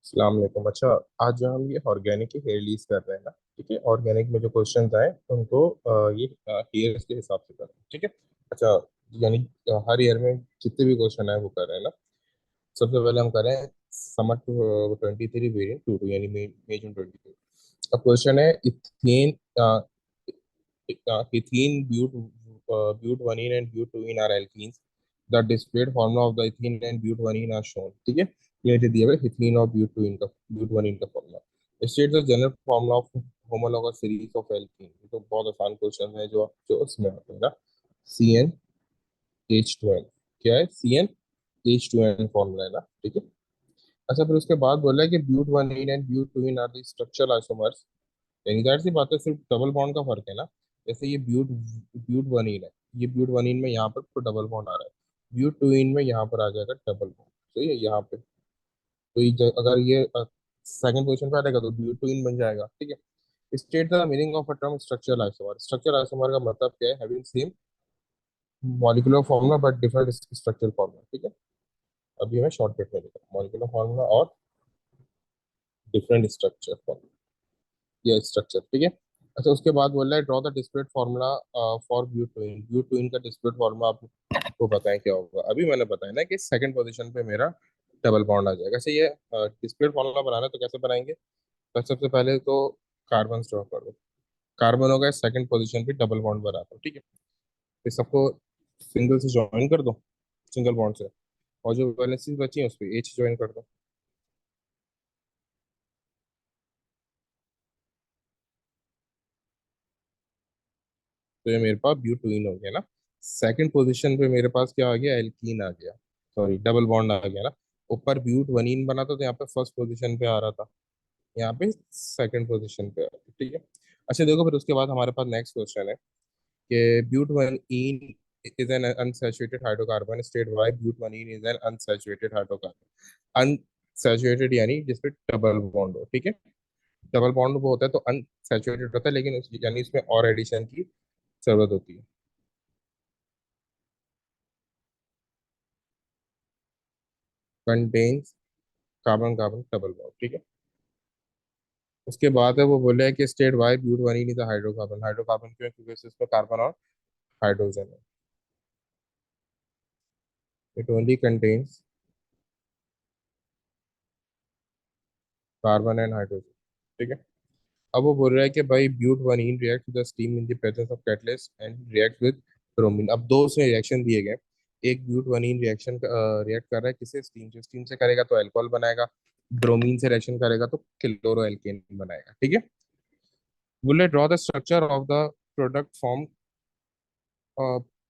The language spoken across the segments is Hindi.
अस्सलाम वालेकुम। अच्छा, आज जो हम ये ऑर्गेनिक की हेयर लीज कर रहे हैं ना, ठीक है। ऑर्गेनिक में जो क्वेश्चंस आए उनको ये ईयर्स के हिसाब से कर रहे हैं, ठीक है। अच्छा, यानी हर ईयर में जितने भी क्वेश्चन आए वो कर रहे हैं ना। सबसे पहले हम करें समर 23 वेरिएंट टू टू, यानी मई जून 22। अब क्वेश्चन है ethane, ethene, butadiene and butadiene are alkenes. The displayed formula of the ethene and butadiene are shown. ठीक है, ये दे दिया है ethene और butadiene का formula. State the general formula of homologous series of alkene. ये तो बहुत आसान क्वेश्चन है जो जो उसमें आते हैं ना। CnH2n, क्या है? CnH2n फॉर्मूला है ना, ठीक है। अच्छा, फिर उसके बाद बोला है कि but one ene and but two ene are the structural isomers. यानी जाहिर सी बात है, सिर्फ डबल बॉन्ड का फर्क है ना। जैसे ये ब्यूट वनीन है, ये ब्यूट वनीन में यहाँ पर तो डबल बॉन्ड आ रहा है, ब्यूट टूइन में यहाँ पर आ जाएगा डबल बॉन्ड। सही है यहाँ पे। तो अगर ये सेकंड पोजीशन पे आ जाएगा तो ब्यूट टूइन बन जाएगा, ठीक है। State the meaning of a term structural isomer. Structural isomer का मतलब क्या है? Having same molecular formula but different structural formula, ठीक है। अभी हमें शॉर्टकट में लिखा मॉलिक्यूलर फार्मूला और डिफरेंट स्ट्रक्चर फार्मूला, ये स्ट्रक्चर, ठीक है। अच्छा, उसके बाद बोल रहा है draw the displayed formula for but two ene. But two ene का डिस्प्लेट फार्मूला आपको बताएं क्या होगा। अभी मैंने बताया ना कि सेकंड पोजीशन पे मेरा डबल बॉन्ड आ जाएगा। अच्छा, ये डिस्प्लेट फार्मूला बनाना है तो कैसे बनाएंगे? तो सबसे पहले तो कार्बन ड्रॉ कर दो। कार्बन हो गया सेकंड पोजीशन पे, डबल बॉन्ड बना दो, ठीक है। फिर सबको सिंगल से ज्वाइन कर दो, सिंगल बॉन्ड से। और जो वैलेंसीज बची है उस पर एच ज्वाइन कर दो। तो ये मेरे पास ब्यूटोइन हो गया ना। सेकंड पोजीशन पे मेरे पास क्या आ गया? एल्कीन आ गया, सॉरी डबल बॉन्ड आ गया ना। ऊपर ब्यूट वनीन बना था तो यहाँ पे फर्स्ट पोजीशन पे आ रहा था, यहाँ पे सेकंड पोजीशन पे आ रहा है, ठीक है। अच्छा देखो, फिर उसके बाद हमारे पास नेक्स्ट क्वेश्चन है कि but one ene is an unsaturated hydrocarbon state why but one ene is an unsaturated hydrocarbon. Unsaturated यानी जिसपे डबल बॉन्ड हो, ठीक है। डबल बॉन्ड वो होता है तो अनसैचुरेटेड होता है, लेकिन यानी इसमें और एडिशन की जरूरत होती है। Contains carbon carbon double bond, ठीक है। उसके बाद है वो बोले है कि state why but one ene is hydrocarbon. Hydrocarbon क्यों? क्योंकि इसमें कार्बन और हाइड्रोजन है। It only contains carbon and hydrogen, ठीक है। अब वो बोल रहा है कि भाई but one ene react with the steam in the presence of catalyst and react with bromine. अब दो उसमें रिएक्शन दिए गए। एक ब्यूट वनीन रिएक्शन रिएक्ट कर रहा है किसे? स्टीम से। स्टीम से करेगा तो अल्कोहल बनाएगा, ब्रोमीन से रिएक्शन करेगा तो क्लोरो एल्केन बनाएगा, ठीक है। बोले draw the structure of the product form,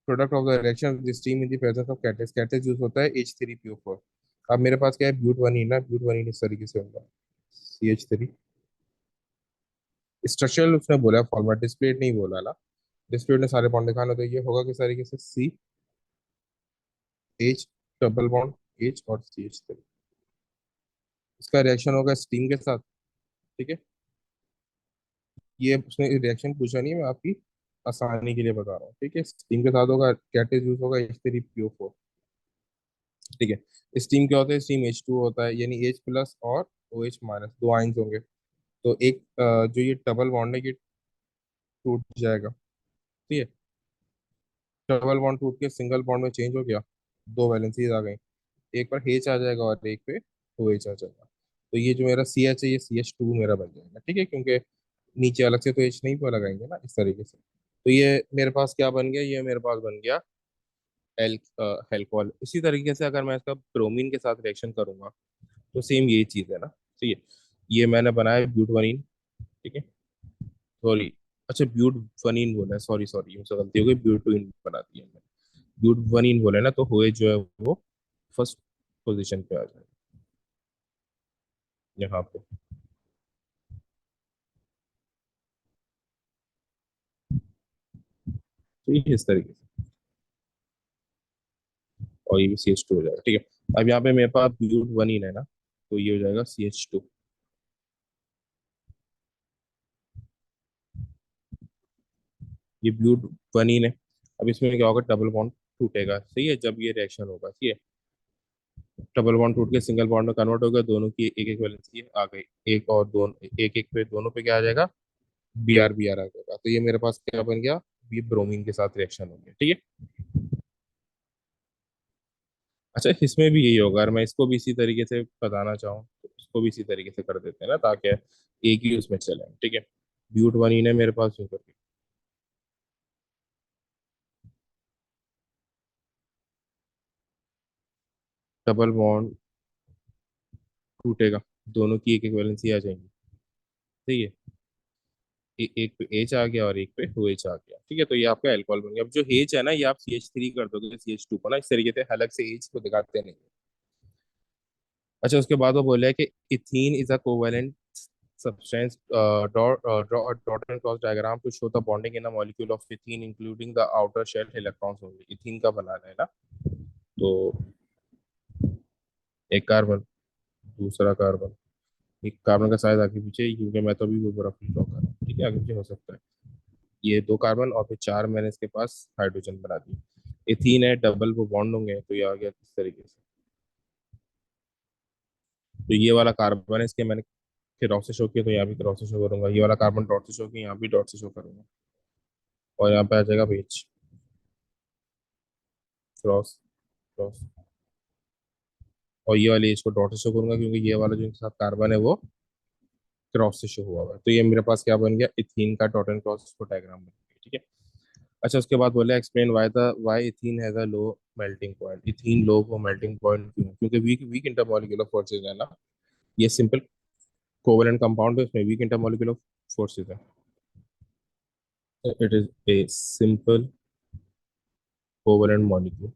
product of the reaction with steam in the presence of catalyst. Catalyst use होता है H3PO4। अब मेरे पास क्या है? ब्यूट वनीन है, ब्यूट वनीन इस तरीके से होगा CH3। स्ट्रक्चरल उसने बोला, फॉर्मेट डिस्प्लेट नहीं बोला ना। डिस्प्लेट ने सारे बॉन्ड दिखाना, तो ये होगा किस तरीके से CH डबल बॉन्ड H और CH3। इसका रिएक्शन होगा स्टीम के साथ, ठीक है। ये उसने रिएक्शन पूछा नहीं है, मैं आपकी आसानी के लिए बता रहा हूँ, ठीक है। स्टीम के साथ होगा, कैटेज यूज होगा H3PO4, ठीक है। स्टीम क्या होता है? स्टीम H2 होता है, यानी H प्लस और OH माइनस, दो आयंस होंगे। तो एक जो ये डबल बॉन्ड है ये टूट जाएगा, ठीक है। डबल बॉन्ड टूट के सिंगल बॉन्ड में चेंज हो गया, दो वैलेंसीज आ गई। एक पर H आ जाएगा और एक पे OH आ जाएगा। तो ये जो मेरा CH है ये CH2 मेरा बन जाएगा, ठीक है। क्योंकि नीचे अलग से तो H नहीं पर लगाएंगे ना, इस तरीके से। तो ये मेरे पास क्या बन गया? ये मेरे पास बन गया एल एल्कोहल। इसी तरीके से अगर मैं इसका ब्रोमीन के साथ रिएक्शन करूंगा तो सेम यही चीज है ना, ठीक है। ये मैंने बनाया ब्यूटवनीन, ठीक है। सॉरी, अच्छा ब्यूटवनीन बोला है, सॉरी सॉरी, मुझसे गलती हो गई, ब्यूटवीन बना दिया मैंने। ब्यूटवनीन बोले ना, तो हुए जो है वो फर्स्ट पोजीशन पे आ जाए यहाँ पे। तो ये इस तरीके से, और ये भी CH2 हो जाएगा, ठीक है। अब यहाँ पे मेरे पास ब्यूटवनीन है ना, तो ये हो जाएगा CH2। ये ब्यूटवनीन है। अब इसमें क्या होगा? डबल बॉन्ड टूटेगा, सही है, जब ये रिएक्शन होगा, ठीक है। डबल बॉन्ड टूट के सिंगल बॉन्ड में कन्वर्ट हो गया, दोनों की एक एक वैलेंसी आ गई। एक और दोनों एक एक पे दोनों पे क्या आ जाएगा, बी आर आ जाएगा। तो ये मेरे पास क्या बन गया, ये ब्रोमीन के साथ रिएक्शन हो गया, ठीक है। अच्छा, इसमें भी यही होगा, अगर मैं इसको भी इसी तरीके से बताना चाहूँ तो इसको भी इसी तरीके से कर देते हैं ना, ताकि एक ही उसमें चले, ठीक है। ब्यूट वन है मेरे पास यूं करके, डबल बॉन्ड टूटेगा, दोनों की एक एक वैलेंसी आ जाएंगी, ठीक है। एक पे एच आ गया और एक पे ओ एच आ गया, ठीक है। तो ये आपका एल्कोहल बन गया। अब जो एच है ना, ये आप सी एच थ्री कर दोगे सी एच टू को ना, इस तरीके से अलग से एच को दिखाते नहीं। अच्छा, उसके बाद वो बोला है कि ethene is a covalent substance, draw and cross diagram to show the bonding in a molecule of ethene including the outer shell electrons only। Ethene का बनाना है ना, तो एक कार्बन, दूसरा कार्बन, एक कार्बन का साइज आगे पीछे, क्योंकि मैं तो अभी ऊपर अपनी ड्रॉ कर रहा हूँ, ठीक है, आगे पीछे हो सकता है। ये दो कार्बन और फिर चार मैंने इसके पास हाइड्रोजन बना दिए। इथीन है, डबल वो बॉन्ड होंगे, तो ये आ गया किस तरीके से। तो ये वाला कार्बन है, इसके मैंने क्रॉस से शो किया, तो यहाँ भी क्रॉस से शो करूंगा। ये वाला कार्बन डॉट से शो किया, यहाँ भी डॉट से शो करूंगा। और यहाँ पे आ जाएगा बेच, क्रॉस, क्रॉस। और ये वाली इसको डॉट से शो करूंगा, क्योंकि ये वाला जो इनके साथ कार्बन है वो क्रॉस से शो हुआ हुआ है। तो ये मेरे पास क्या बन गया, इथीन का डॉट एंड क्रॉस को डायग्राम बन गया, ठीक है। अच्छा, उसके बाद बोले explain why ethene has a low melting point. Ethene low को मेल्टिंग पॉइंट क्यों है? क्योंकि वीक वीक इंटरमॉलिक्यूलर फोर्सेज है ना, ये सिंपल कोवेलेंट कंपाउंड है, उसमें वीक इंटरमॉलिक्यूलर फोर्सेज है। It is a simple covalent molecule,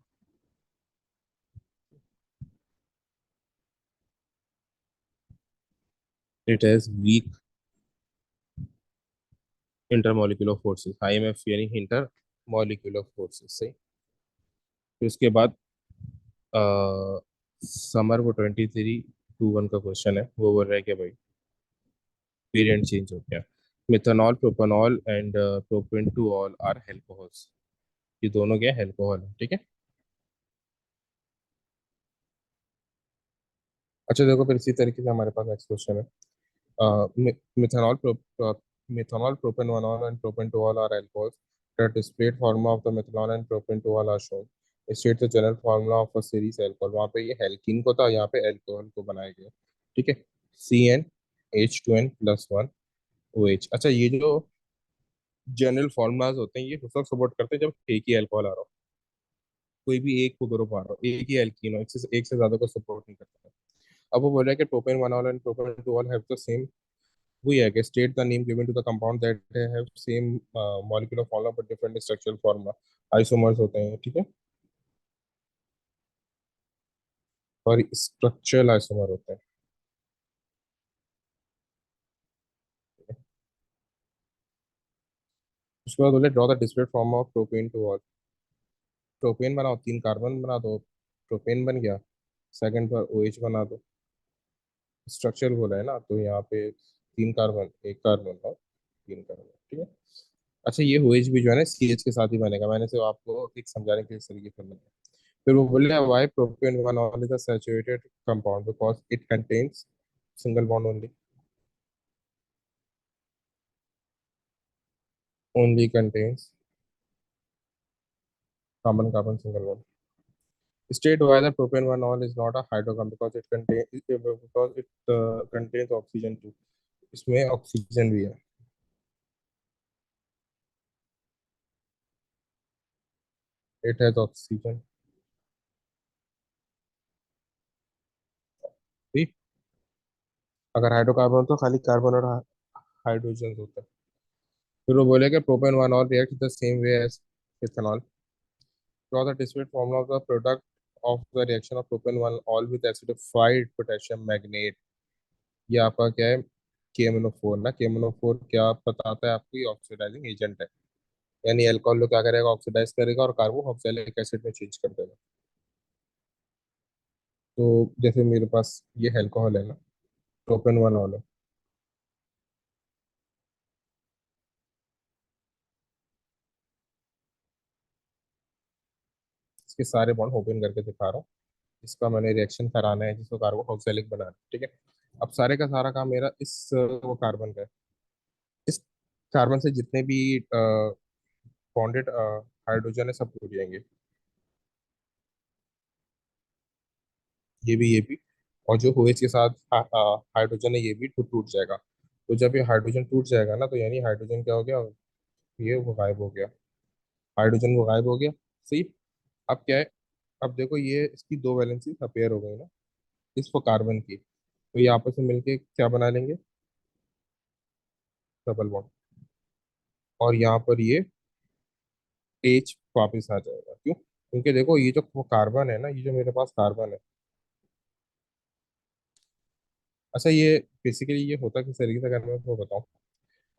it has week intermolecular forces, IMF यानी इंटर मॉलिक्यूलर फोर्सेज, सही। फिर उसके बाद समर वो 23-2-1 का क्वेश्चन है, वो बोल रहा है कि भाई वेरिएंट चेंज हो गया। Methanol, propanol and propane two ol are alcohols. ये दोनों क्या है, अल्कोहल है, ठीक है। अच्छा देखो, फिर इसी तरीके से हमारे पास नेक्स्ट क्वेश्चन है। Methanol, methanol, propanol and propane two ol are alcohols. The displayed formula of the methanol and propane two ol are shown. State the general formula of a series alcohol. वहाँ पे ये हेल्कीन को था, यहाँ पे अल्कोहल को बनाया गया, ठीक है। CnH2n+1 OH। अच्छा, ये जो जनरल फॉर्मूलाज होते हैं, ये उस वक्त सपोर्ट करते हैं जब एक ही अल्कोहल आ रहा हो, कोई भी एक को ग्रुप आ रहा हो, एक ही एल्कीन हो, एक से ज्यादा को सपोर्ट नहीं करता है। अब वो बोल रहा है कि propane one ol and propane two ol have the same, वही है कि state the name given to the compound that have same molecular formula but different structural formula. Isomers होते हैं, ठीक है, और स्ट्रक्चरल आइसोमर होते हैं। उसके बाद बोले draw the discrete form of propane two all. Propane बनाओ, तीन कार्बन बना दो, प्रोपेन बन गया। सेकंड पर OH बना दो, स्ट्रक्चर बोला है ना, तो यहाँ पे तीन कार्बन, एक कार्बन और तीन कार्बन, ठीक है। अच्छा, ये OH भी जो है ना CH के साथ ही बनेगा, मैंने सिर्फ आपको एक समझाने के लिए इस तरीके से बनाया। फिर वो बोले why propane one ol is a saturated compound because it contains single bond only, only contains carbon carbon single bond. State why the propane one all is not a hydrocarbon because it contains oxygen too। इसमें ऑक्सीजन भी है, इट हैज ऑक्सीजन, ठीक। अगर हाइड्रोकार्बन हो तो खाली कार्बन और हाइड्रोजन होता है। फिर वो बोले कि propane one ol react the same way as ethanol. Draw the discrete formula of the product of the reaction of propane one all with acidified potassium magnet. ये आपका क्या है, KMnO4 ना। KMnO4 क्या बताता है आपको, ये ऑक्सीडाइजिंग एजेंट है, यानी अल्कोहल को क्या करेगा, ऑक्सीडाइज करेगा और कार्बोक्सिलिक एसिड में चेंज कर देगा। तो जैसे मेरे पास ये अल्कोहल है ना, प्रोपेन वन ऑल है, इसके सारे बॉन्ड ओपन करके दिखा रहा हूँ। इसका मैंने रिएक्शन कराना है जिसको कार्बोक्सिलिक बनाना है, ठीक है। अब सारे का सारा काम मेरा इस वो कार्बन का है। इस कार्बन से जितने भी बॉन्डेड हाइड्रोजन है सब टूट जाएंगे। ये भी और जो OH के साथ हाइड्रोजन है ये भी टूट टूट जाएगा। तो जब ये हाइड्रोजन टूट जाएगा ना तो यानी हाइड्रोजन क्या हो गया, ये वो गायब हो गया। हाइड्रोजन वो गायब हो गया। सही। अब क्या है, अब देखो ये इसकी दो वैलेंसी अपेयर हो गई ना इस कार्बन की, तो ये आपस में मिलके क्या बना लेंगे, डबल बॉन्ड। और यहाँ पर ये H वापस आ जाएगा। क्यों? क्योंकि देखो ये जो वो कार्बन है ना, ये जो मेरे पास कार्बन है, अच्छा ये बेसिकली ये होता किस तरीके से, अगर मैं आपको बताऊं।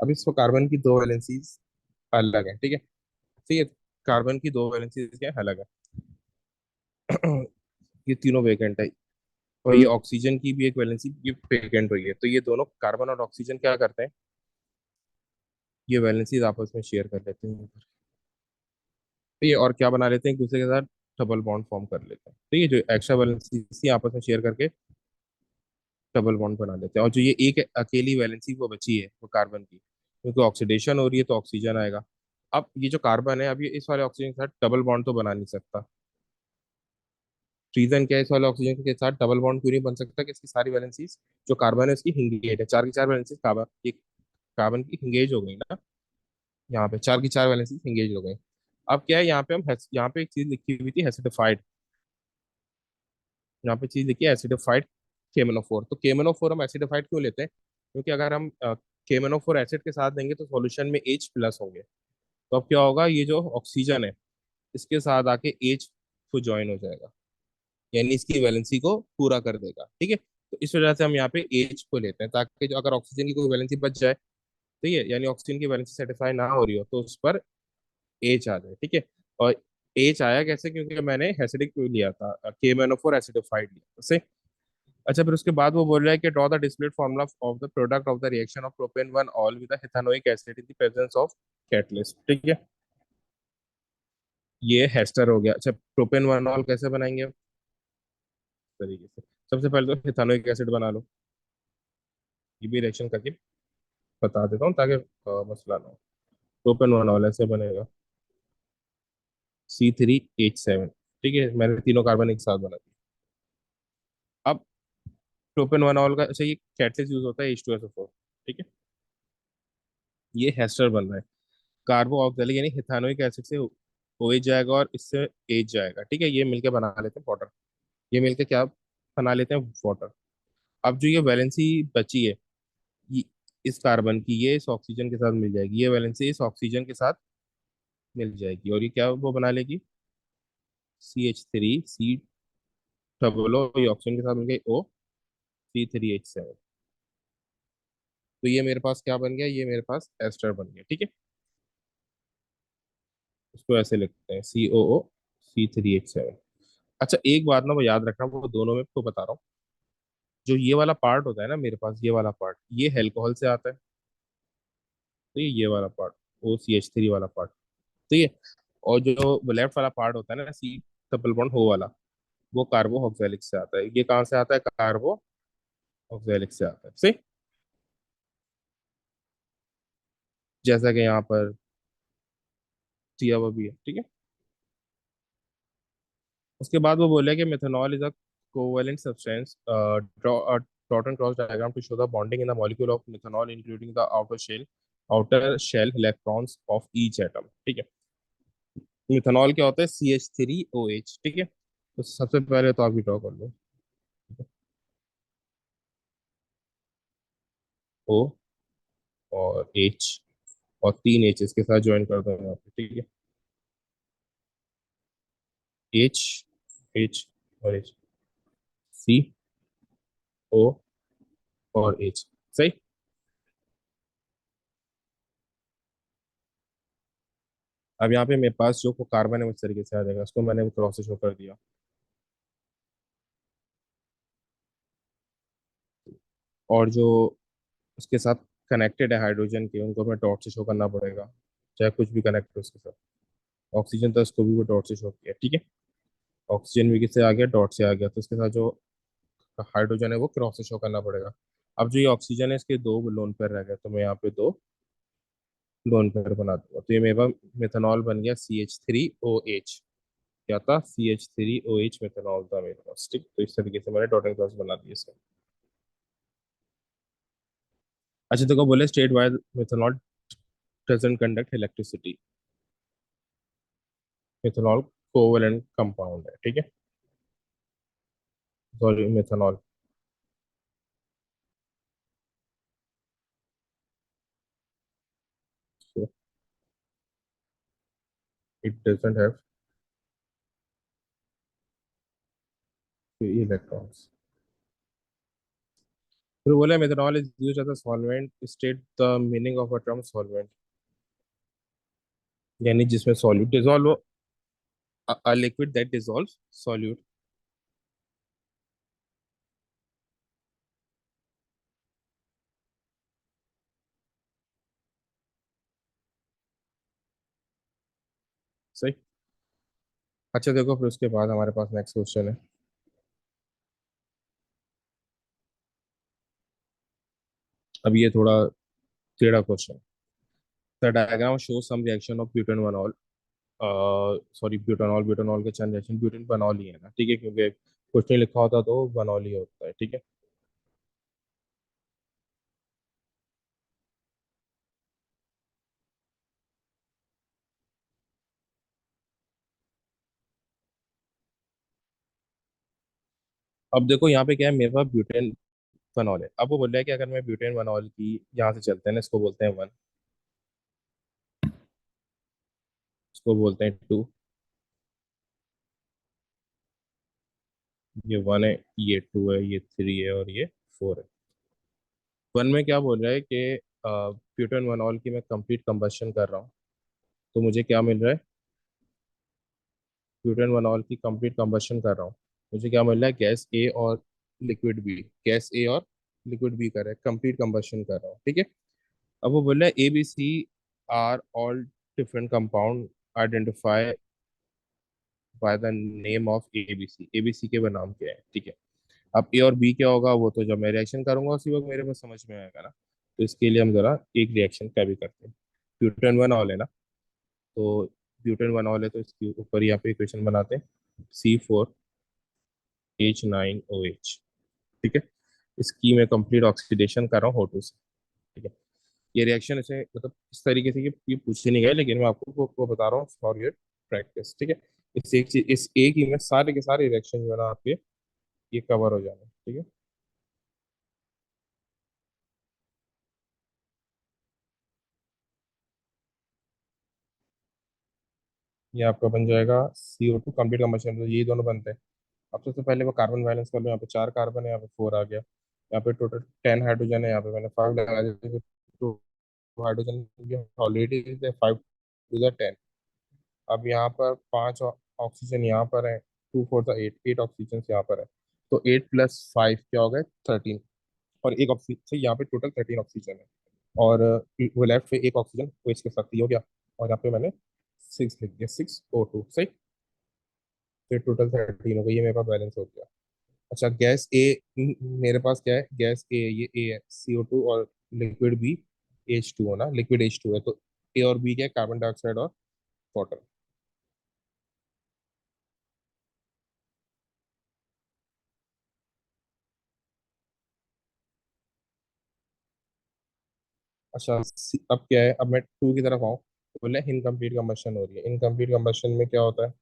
अब इस कार्बन की दो वैलेंसीज अलग है, ठीक है। ठीक है। कार्बन की दो वैलेंसीज क्या है, अलग है। ये तीनों वेकेंट है। और ये ऑक्सीजन की भी एक वैलेंसी ये वेकेंट हुई है, तो ये दोनों कार्बन और ऑक्सीजन क्या करते हैं, ये वैलेंसीज आपस में शेयर कर लेते हैं। तो ये और क्या बना लेते हैं, एक दूसरे के साथ डबल बॉन्ड फॉर्म कर लेते हैं। तो ये जो एक्स्ट्रा वैलेंसी आपस में शेयर करके डबल बॉन्ड बना लेते हैं। और जो ये एक अकेली वैलेंसी वो बची है वो कार्बन की, क्योंकि ऑक्सीडेशन हो रही है तो ऑक्सीजन आएगा। अब ये जो कार्बन है, अब ये इस वाले ऑक्सीजन के साथ डबल बॉन्ड तो बना नहीं सकता। रीजन क्या है, इस वाले ऑक्सीजन के साथ डबल बॉन्ड क्यों नहीं बन सकता, कि इसकी सारी वैलेंसीज जो कार्बन है उसकी हिंगेज है, चार की चार वैलेंसीज कार्बन ये कार्बन की हिंगेज हो गई ना। यहाँ पे चार की चार वैलेंसीज हिंगेज हो गई। अब क्या है, यहाँ पे यहाँ पे एक चीज लिखी हुई थी एसिडिफाइड। यहाँ पे चीज लिखी है एसिडिफाइड केमनोफोर। तो केमनोफोर हम एसिडिफाइड क्यों लेते हैं, क्योंकि अगर हम केमनोफोर एसिड के साथ देंगे तो सॉल्यूशन में H प्लस होंगे। तो अब क्या होगा, ये जो ऑक्सीजन है इसके साथ आके H को ज्वाइन हो जाएगा, यानी इसकी वैलेंसी को पूरा कर देगा, ठीक है। तो इस वजह से हम यहाँ पे H को लेते हैं, ताकि जो अगर ऑक्सीजन की कोई वैलेंसी बच जाए, ठीक है, यानी ऑक्सीजन की वैलेंसी सेटिस्फाई ना हो रही हो तो उस पर H आ जाए, ठीक है। और H आया कैसे, क्योंकि मैंने एसिडिक लिया था, KMnO4 एसिडिफाइड लिया था। अच्छा, फिर उसके बाद वो बोल रहा है कि draw the displayed formula of the product of the reaction of propane one all with ethanoic acid in the presence of catalyst, ठीक है। ये हेस्टर हो गया। अच्छा, प्रोपेन वन ऑल कैसे बनाएंगे हम? इस तरीके से सबसे पहले तो हेथानोइक एसिड बना लो। ये भी रिएक्शन करके बता देता हूँ ताकि मसला ना हो। प्रोपेन वन ऑल ऐसे बनेगा, C3H7, ठीक है। मैंने तीनों कार्बन एक साथ बना दिया। अब प्रोपेन वन ऑल का, अच्छा ये कैटलिस्ट यूज होता है H2SO4, ठीक है। ये हेस्टर बन रहा है, कार्बो ऑक्जेलिक यानी हिथानोइक एसिड से OH जाएगा और इससे H जाएगा, ठीक है। ये मिलके बना लेते हैं वाटर। ये मिलके क्या बना लेते हैं, वाटर। अब जो ये वैलेंसी बची है, ये इस कार्बन की ये इस ऑक्सीजन के साथ मिल जाएगी, ये वैलेंसी इस ऑक्सीजन के साथ मिल जाएगी, और ये क्या वो बना लेगी, CH3 डबल ओ, ये ऑक्सीजन के साथ मिल गई O, C3H7। तो ये मेरे पास क्या बन गया, ये मेरे पास एस्टर बन गया, ठीक है। इसको ऐसे लिखते हैं COO, C3H7। अच्छा एक बात ना वो याद रखना, वो दोनों में तो बता रहा हूँ। जो ये वाला पार्ट होता है ना मेरे पास, ये वाला पार्ट ये अल्कोहल से आता है, तो ये वाला पार्ट OCH3 वाला पार्ट, तो ये। और जो लेफ्ट वाला पार्ट होता है ना, C डबल बॉन्ड हो वाला, वो कार्बो ऑक्सैलिक से आता है। ये कहाँ से आता है, कार्बो ऑक्सैलिक से आता है, सही। जैसा कि यहाँ पर दिया हुआ भी है, ठीक है। उसके बाद वो बोले कि methanol is a covalent substance, draw a dot and cross diagram to show the bonding in the molecule of methanol including the outer shell electrons of each atom, ठीक है। मिथेनॉल क्या होता है, CH3OH, ठीक है। तो सबसे पहले तो आप ही ड्रॉ कर लो, O और H, और तीन H इसके साथ ज्वाइन कर दो यहाँ पे, ठीक है। H, H और H, CO और H, सही। अब यहाँ पे मेरे पास जो कार्बन है उस तरीके से आ जाएगा, उसको मैंने क्रॉस से शो कर दिया। और जो उसके साथ कनेक्टेड है हाइड्रोजन के, उनको हमें डॉट से शो करना पड़ेगा, चाहे कुछ भी कनेक्ट हो उसके साथ। ऑक्सीजन तो इसको भी वो डॉट से शो किया, ठीक है। ऑक्सीजन भी किससे आ गया, डॉट से आ गया, तो इसके साथ जो हाइड्रोजन है वो क्रॉस से शो करना पड़ेगा। अब जो ये ऑक्सीजन है इसके दो लोन पेयर रह गए, तो मैं यहाँ पे दो लोन पेयर बना दूंगा, तो ये मेरा मेथनॉल बन गया CH3OH। क्या था, CH3OH मेथनॉल था मेरे पास, ठीक। तो इस तरीके से मैंने डॉटिंग क्रॉस बना दिया इसका। अच्छा देखो, बोले state why methanol doesn't conduct electricity. Methanol covalent compound है, ठीक है। Sorry, methanol, it doesn't have electrons. फिर बोले methanol is used as a solvent, state the meaning of a term solvent. यानी जिसमें सॉल्यूट डिजोल्व हो, a liquid that dissolves solute। सही। अच्छा देखो, फिर उसके बाद हमारे पास नेक्स्ट क्वेश्चन है। अब ये थोड़ा टेढ़ा question. The diagram show some reaction of butanol, sorry butanol, butanol के चंद रिएक्शन, ब्यूटेन बनॉल ही है ना, ठीक है, क्योंकि कुछ नहीं लिखा होता तो बनॉल ही होता है, ठीक है। अब देखो यहाँ पे क्या है, मेरे पास ब्यूटेन बनॉल है। अब वो बोल रहा है कि अगर मैं ब्यूटेन बनॉल की, यहाँ से चलते हैं ना, इसको बोलते हैं 1, इसको बोलते हैं 2, ये 1 है, ये 2 है, ये 3 है, और ये 4 है। 1 में क्या बोल रहा है कि ब्यूटेन बनॉल की मैं कंप्लीट कंबशन कर रहा हूँ, तो मुझे क्या मिल रहा है, ब्यूटेन बनॉल की कंप्लीट कंबशन कर रहा हूँ, मुझे क्या मिल रहा है, गैस ए और लिक्विड बी, गैस ए और लिक्विड बी कर रहा है, कंप्लीट कंबशन कर रहा हूँ, ठीक है। अब वो बोल रहा है ABC are all different compound identify by the name of ABC। ABC के वो नाम क्या है, ठीक है। अब ए और बी क्या होगा, वो तो जब मैं रिएक्शन करूंगा उसी वक्त मेरे पास समझ में आएगा ना। तो इसके लिए हम जरा एक रिएक्शन क्या भी करते हैं। ब्यूटेन बनॉल है ना, तो ब्यूटेन बनॉल है, तो इसके ऊपर यहाँ पे इक्वेशन बनाते हैं, C4H9OH, ठीक है। इसकी मैं कंप्लीट ऑक्सीडेशन कर रहा हूँ O2 से, ठीक है। ये रिएक्शन ऐसे मतलब इस तरीके से ये पूछे नहीं गए, लेकिन मैं आपको वो बता रहा हूँ फॉर योर प्रैक्टिस, ठीक है। इस एक चीज, इस एक ही में सारे के सारे रिएक्शन जो है ना आपके, ये कवर हो जाना, ठीक है। ये आपका बन जाएगा CO2 कंप्लीट कम्बशन, तो ये दोनों बनते हैं। अब सबसे पहले वो कार्बन बैलेंस कर लो, यहाँ पे 4 कार्बन है, यहाँ पे 4 आ गया, यहाँ पे टोटल 10 हाइड्रोजन है, यहाँ पे मैंने 5 लगा दिया, तो हाइड्रोजन ऑलरेडी 5 to the 10। अब यहाँ पर 5 ऑक्सीजन यहाँ पर है, 2 4 8 ऑक्सीजन यहाँ पर है, तो 8 + 5 क्या हो गए, 13। और एक ऑक्सीजन से यहाँ पे टोटल 13 ऑक्सीजन है, और वो लेफ्ट पे एक ऑक्सीजन, वो इसके साथ ही हो गया, और यहाँ पे मैंने 6 लिख दिया, 6O2, सही। फिर टोटल 13 हो गई, ये मेरे पास बैलेंस हो गया। अच्छा गैस ए, मेरे पास क्या है, गैस ए, ये ए है, CO2, और लिक्विड बी H2 है ना, लिक्विड H2 है, तो ए और बी क्या है, कार्बन डाइऑक्साइड और वाटर। अच्छा अब क्या है, अब मैं 2 की तरफ आऊँ, तो बोले इनकम्प्लीट कंबशन हो रही है। इनकम्प्लीट कंबशन में क्या होता है,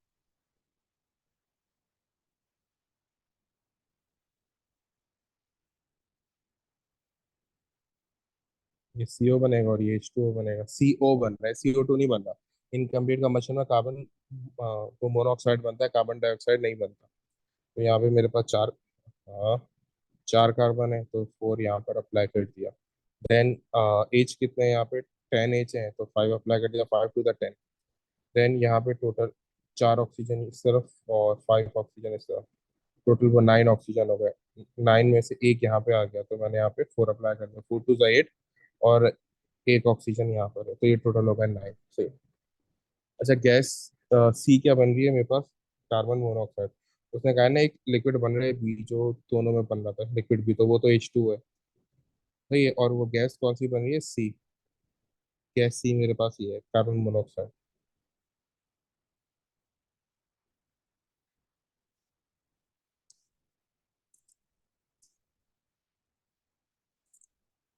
ये CO बनेगा और ये H2O बनेगा, CO बन रहा है, CO2 नहीं बन रहा। इनकम्प्लीट कंबशन में कार्बन वो मोनोऑक्साइड बनता है, कार्बन डाइऑक्साइड नहीं बनता। तो यहाँ पे मेरे पास 4, हाँ, 4 कार्बन है, तो 4 यहाँ पर अप्लाई कर दिया। देन एच कितने हैं यहाँ पे, 10 H है, तो 5 अप्लाई कर दिया, 5 to the 10। देन यहाँ पे टोटल 4 ऑक्सीजन इस तरफ और 5 ऑक्सीजन इस तरफ, टोटल वो 9 ऑक्सीजन हो गए। 9 में से एक यहाँ पे आ गया, तो मैंने यहाँ पे 4 अप्लाई कर दिया, 4 to the 8, और एक ऑक्सीजन यहाँ पर है, तो ये टोटल हो गया 9, सही। अच्छा गैस सी क्या बन रही है मेरे पास, कार्बन मोनोऑक्साइड। उसने कहा ना एक लिक्विड बन रहा है बी, जो दोनों में बन रहा था लिक्विड भी, तो वो तो H2 है। सही है, और वो गैस कौन सी बन रही है? सी। गैस सी मेरे पास ये है, कार्बन मोनोऑक्साइड।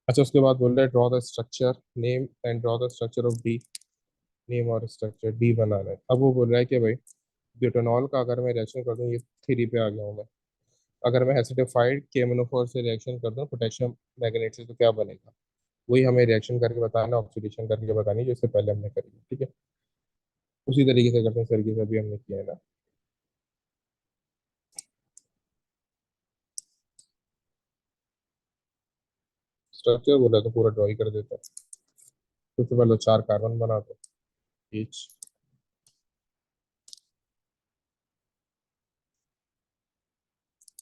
अच्छा, उसके बाद बोल रहे draw the structure, name and draw the structure of D. Name और स्ट्रक्चर डी बनाना है। अब वो बोल रहा है कि भाई ब्यूटानॉल का अगर मैं रिएक्शन कर दूं, ये थ्री पे आ गया हूँ मैं। अगर मैं एसिडिफाइड KMnO4 से रिएक्शन कर दूं पोटेशियम मैग्नेट से, तो क्या बनेगा? वही हमें रिएक्शन करके बताना, ऑक्सीडेशन करके बतानी, जो इससे पहले हमने करी है, ठीक है। उसी तरीके से करते हैं सर, जैसे अभी हमने किया है ना। स्ट्रक्चर बोला तो पूरा ड्रॉ ही कर देता है। सबसे पहले चार कार्बन बना दो, H।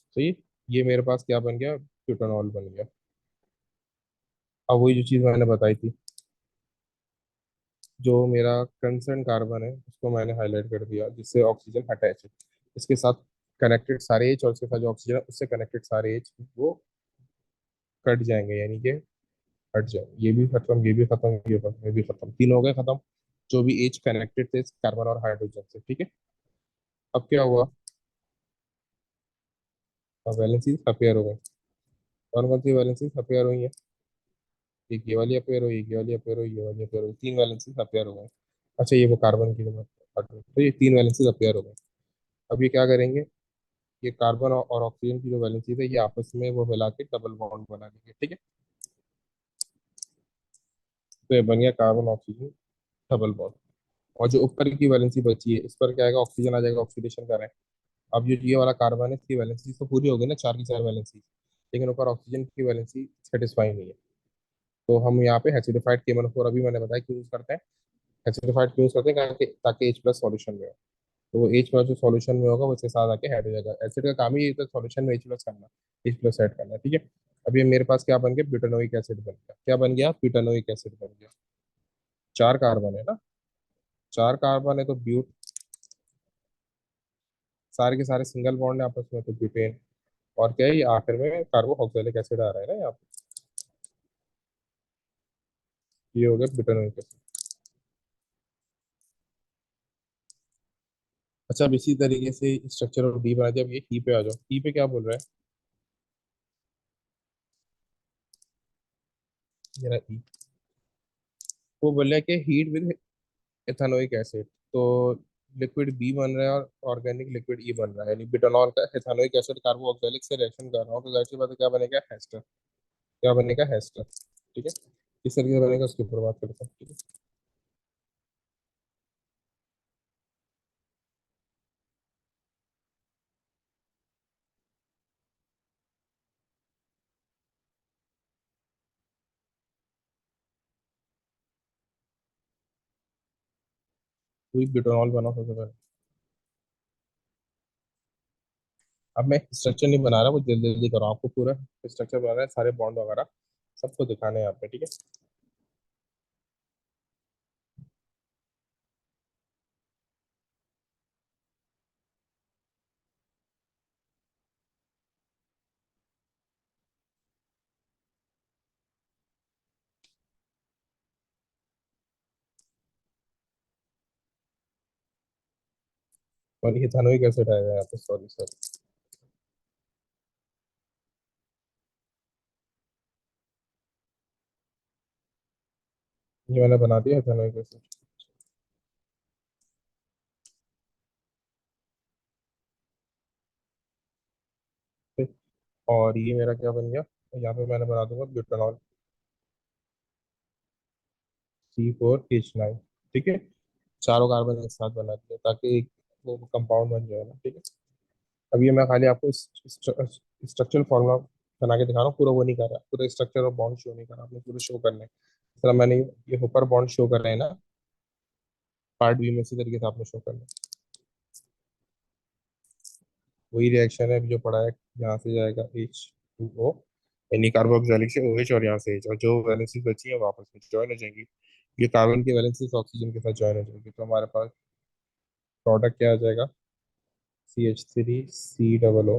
सही। ये मेरे पास क्या बन गया? ब्यूटानॉल बन गया। अब वही जो चीज़ मैंने बताई थी, जो मेरा कंसर्न कार्बन है उसको मैंने हाईलाइट कर दिया, जिससे ऑक्सीजन अटैच है इसके साथ, कनेक्टेड सारे एच, और उसके साथ जो ऑक्सीजन है उससे कनेक्टेड सारे एच वो कट जाएंगे, यानी कि हट जाएंगे। ये भी खत्म, ये भी खत्म, ये खत्म, ये भी खत्म, तीन हो गए खत्म। जो भी एच कनेक्टेड थे कार्बन और हाइड्रोजन से, ठीक है। अब क्या हुआ? अब वैलेंसीज अपेयर हो गई। कौन कौन सी वैलेंसीज अपेयर हुई है? एक ये वाली अपेयर हुई, एक ये वाली अपेयर हुई, ये वाली अपेयर हुई, तीन वैलेंसीज अपेयर हो गए। अच्छा, ये वो कार्बन की जो मैं बात कर रहा हूँ, तो ये तीन वैलेंसीज अपेयर हो गए। अब ये क्या करेंगे? ये कार्बन और ऑक्सीजन की जो वैलेंसीज है, ये आपस में वो मिला के डबल बॉन्ड बना देंगे, ठीक है। तो ये बन गया कार्बन ऑक्सीजन डबल बॉन्ड। और जो ऊपर की वैलेंसी बची है, इस पर क्या आएगा? ऑक्सीजन आ जाएगा, ऑक्सीडेशन कर रहे हैं। अब जो ये वाला कार्बन है, इसकी वैलेंसी तो पूरी हो गई ना, चार की चार वैलेंसी, लेकिन ऊपर ऑक्सीजन की वैलेंसी सेटिस्फाई नहीं है। तो हम यहाँ पे एसिडिफाइड KMnO4 अभी मैंने बताया क्यों यूज करते हैं। एसिडिफाइड क्यों यूज करते हैं? ताकि H प्लस सॉल्यूशन में हो। तो वो H प्लस जो सॉल्यूशन में होगा, वो इसके साथ आके ऐड हो जाएगा। एसिड का काम ही ये तो सॉल्यूशन में H प्लस करना, H प्लस ऐड करना, ठीक है। अब ये मेरे पास क्या बन गया? ब्यूटानोइक एसिड बन गया। क्या बन गया? ब्यूटानोइक एसिड बन गया। चार कार्बन है ना, चार कार्बन है तो ब्यूट, सारे के सारे सिंगल बॉन्ड है आपस में, तो ब्यूटेन। और क्या है? ये आखिर में कार्बोक्सिलिक एसिड आ रहा है ना यहाँ पे। ये हो गया ब्यूटानोइक एसिड। अच्छा, अब इसी तरीके से स्ट्रक्चर ऑफ डी बना दिया। अब ये ई पे आ जाओ। ई पे क्या बोल रहा है? ये रहा ई। वो बोल रहा है कि हीट विद एथेनोइक एसिड, तो लिक्विड बी बन रहा है और ऑर्गेनिक लिक्विड ई बन रहा है, यानी बिटानॉल का एथेनोइक एसिड कार्बोक्सिलिक से रिएक्शन कर रहा हूँ, तो जाहिर सी बात है क्या बनेगा? हेस्टर। क्या बनेगा? हेस्टर, ठीक है। किस तरीके से बनेगा उसके ऊपर बात करते हैं, ठीक है। कोई बिटानॉल बना सबसे पहले। अब मैं स्ट्रक्चर नहीं बना रहा, वो जल्दी जल्दी करो, आपको पूरा स्ट्रक्चर बनाना है, सारे बॉन्ड वगैरह सबको दिखाने हैं यहाँ पे, ठीक है। और इथेनोइक एसिड आएगा यहाँ पे, सॉरी सॉरी। ये मैंने बना दिया इथेनोइक एसिड। ठीक। और ये मेरा क्या बन गया? यहाँ पे मैंने बना दूंगा ब्यूटानॉल C4H9, ठीक है। चारों कार्बन एक साथ बना दिया ताकि एक वो कंपाउंड बन जाए ना, ठीक है। अब ये मैं खाली आपको स्ट्रक्चरल फॉर्मूला बना के दिखा रहा हूँ, पूरा वो नहीं कर रहा, पूरा स्ट्रक्चर और बॉन्ड शो नहीं कर रहा, आपने पूरे शो करने हैं। इस तरह मैंने ये ऊपर बॉन्ड शो कर रहे हैं ना, पार्ट बी में इसी तरीके से आपने शो करना है। वही रिएक्शन है जो पड़ा है। यहाँ से जाएगा H2O, यानी कार्बोक्सिलिक से OH, और यहाँ से H, और जो वैलेंसीज बची है वापस में ज्वाइन हो जाएंगी। ये कार्बन की वैलेंसीज ऑक्सीजन के साथ ज्वाइन हो जाएगी, तो हमारे पास प्रोडक्ट क्या आ जाएगा? CH3 COO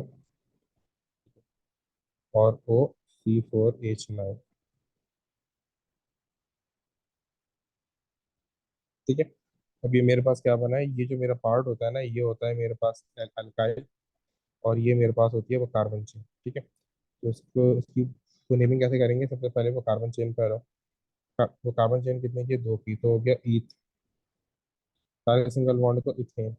और O C4H9। ठीक है। अब ये मेरे पास क्या बना है, ये जो मेरा पार्ट होता है ना, ये होता है मेरे पास अल्काइल, और ये मेरे पास होती है वो कार्बन चेन। ठीक है, तो इसको इसकी नेमिंग कैसे करेंगे, सबसे पहले वो कार्बन चेन पर वो कार्बन चेन कितने की है, दो की, तो हो गया ईथ। सारे सिंगल बॉन्ड को इथेन।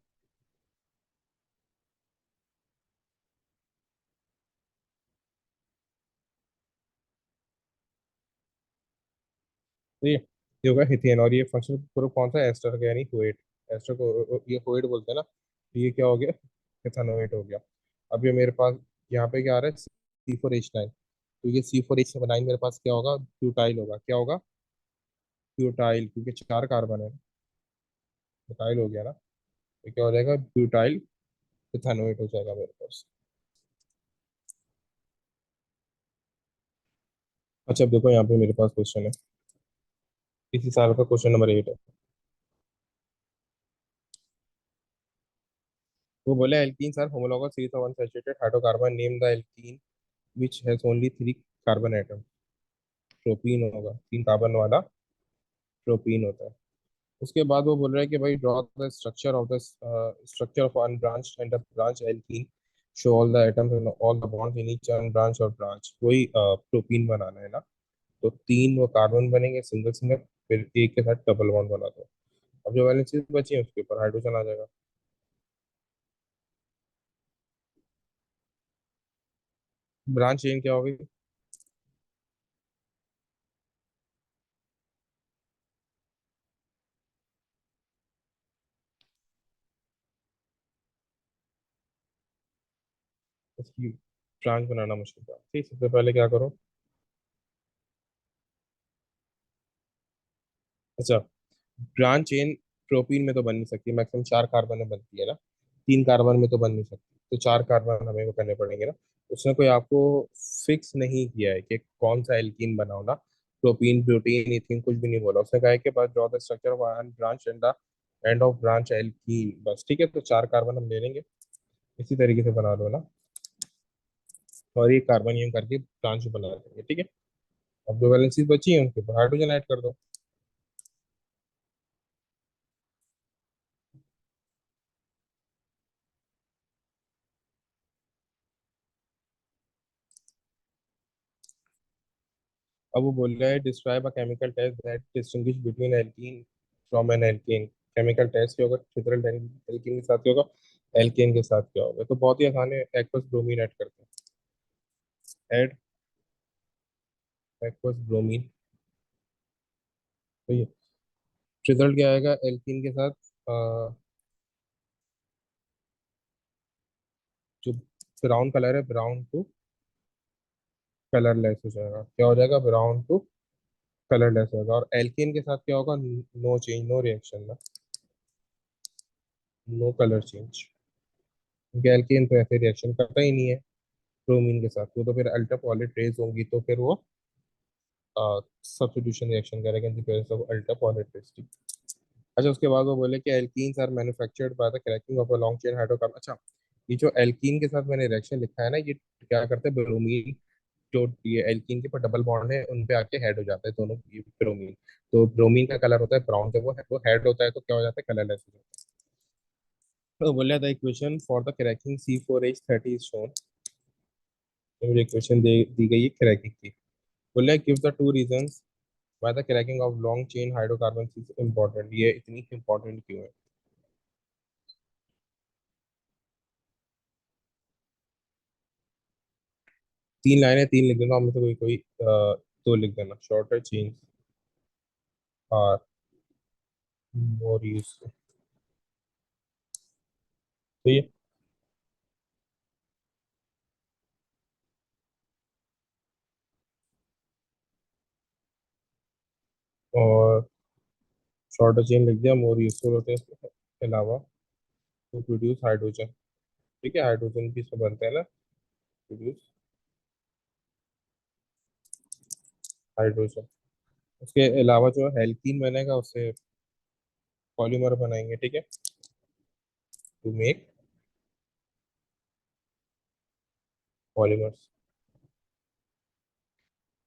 तो ये होगा इथेन, और ये फंक्शनल ग्रुप कौन सा है, एस्टर का, यानी कोएट। एस्टर को ये कोएट बोलते हैं ना, तो ये क्या हो गया, इथेनोएट हो गया। अब ये मेरे पास यहाँ पे क्या आ रहा है, C4H9, तो ये C4H9 मेरे पास क्या होगा, ब्यूटाइल होगा। क्या होगा, ब्यूटाइल, क्योंकि चार कार्बन है, ब्यूटाइल हो गया ना, तो क्या हो जाएगा, ब्यूटाइल इथेनोएट हो जाएगा मेरे पास। अच्छा, अब देखो यहाँ पे मेरे पास क्वेश्चन है, इसी साल का क्वेश्चन नंबर 8 है। वो बोले alkenes are homologous series of unsaturated hydrocarbon, name the alkene which has only 3 carbon atom. Propene होगा, 3 कार्बन वाला प्रोपीन होता है। उसके बाद वो बोल रहा है कि भाई draw the structure of unbranched and branch alkene, show all the atoms and all the bonds in each unbranch और ब्रांच। वही प्रोपीन बनाना है ना, तो 3 वो कार्बन बनेंगे सिंगल सिंगल, फिर एक के साथ डबल बॉन्ड बना दो। अब जो वैलेंसीज बची है उसके ऊपर हाइड्रोजन आ जाएगा। ब्रांच चेन क्या होगी, उसकी ब्रांच बनाना मुश्किल था। ठीक, सबसे पहले क्या करो, अच्छा, ब्रांच चेन प्रोपीन में तो बन नहीं सकती, मैक्सिमम 4 कार्बन में बनती है ना, 3 कार्बन में तो बन नहीं सकती, तो 4 कार्बन हमें वो करने पड़ेंगे ना। उसने कोई आपको फिक्स नहीं किया है कि कौन सा एल्कीन बनाओ ना, प्रोपीन ब्यूटीन इथीन कुछ भी नहीं बोला। उसने कहा है कि बस draw the structure of one branch and the end of branch alkene, बस। ठीक है, तो 4 कार्बन हम ले लेंगे, इसी तरीके से बना लो ना, और ये कार्बन यूं करके ब्रांच बना देंगे। ठीक है, अब जो वैलेंसीज बची है उनके ऊपर हाइड्रोजन ऐड कर दो। अब वो बोल रहा है describe a chemical test that distinguish between alkene from an alkane. Chemical test क्या होगा, छिद्रल एल्कीन के साथ क्या होगा, एल्केन के साथ क्या होगा, तो बहुत ही आसान है, एक्वस ब्रोमीन ऐड करते हैं। ऐड एक्वस ब्रोमीन, तो ये रिजल्ट क्या आएगा, एल्कीन के साथ जो ब्राउन कलर है, ब्राउन टू कलरलेस हो जाएगा। क्या हो जाएगा, ब्राउन टू कलरलेस होगा। और एल्कीन के साथ क्या होगा, नो चेंज, नो रिएक्शन ना, नो कलर चेंज, क्योंकि एल्कीन तो ऐसे रिएक्शन करता ही नहीं है ब्रोमीन के साथ, वो तो फिर अल्टर पॉलिट रेज होंगी, तो फिर वो सब्स्टिट्यूशन रिएक्शन करेगा in the presence of ultraviolet rays. अच्छा, उसके बाद वो बोले कि alkenes are manufactured by the cracking of a long chain hydrocarbon. अच्छा, ये जो एल्कीन के साथ मैंने रिएक्शन लिखा है ना, ये क्या करते हैं, ब्रोमीन, जो ये एल्कीन के ऊपर डबल बॉन्ड है उन पे आके हेड हो जाता है दोनों, ये ब्रोमीन। तो ब्रोमीन का कलर होता है ब्राउन, जब वो हेड होता है तो क्या हो जाता है, कलरलेस हो जाता है। तो बोले the equation for the cracking C4H30 is shown. मुझे इक्वेशन दी गई है क्रैकिंग की। बोले give the 2 reasons why the cracking of long chain hydrocarbon is important. ये इतनी इंपॉर्टेंट क्यों है। 3 लाइनें, 3 लिख देना, में से कोई कोई 2 लिख देना। Shorter chains are more useful. तो ये, और शॉर्टर चेन लिख दिया, मोर यूजफुल होते हैं इसके अलावा, टू प्रोड्यूस हाइड्रोजन। ठीक है, हाइड्रोजन भी इसमें बनते हैं ना, प्रोड्यूस हाइड्रोजन। उसके अलावा जो एल्कीन बनेगा उससे पॉलीमर बनाएंगे। ठीक है, टू मेक पॉलीमर्स।